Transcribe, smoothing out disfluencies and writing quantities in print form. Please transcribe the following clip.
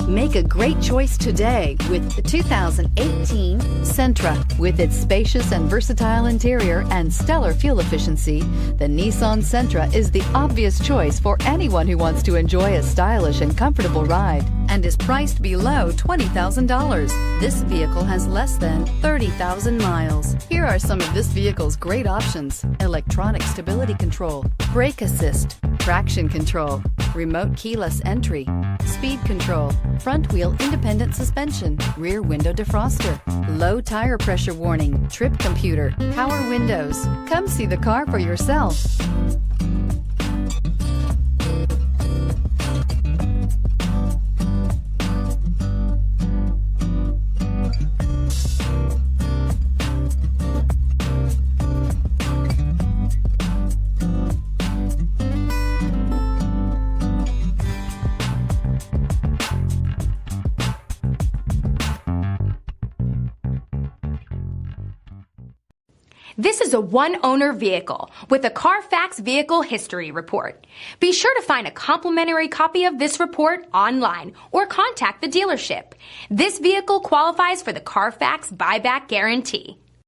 Make a great choice today with the 2018 Sentra. With its spacious and versatile interior and stellar fuel efficiency, the Nissan Sentra is the obvious choice for anyone who wants to enjoy a stylish and comfortable ride and is priced below $20,000. This vehicle has less than 30,000 miles. Here are some of this vehicle's great options: electronic stability control, brake assist, traction control, remote keyless entry, speed control, front wheel independent suspension, rear window defroster, low tire pressure warning, trip computer, power windows. Come see the car for yourself. This is a one-owner vehicle with a Carfax Vehicle History Report. Be sure to find a complimentary copy of this report online or contact the dealership. This vehicle qualifies for the Carfax Buyback Guarantee.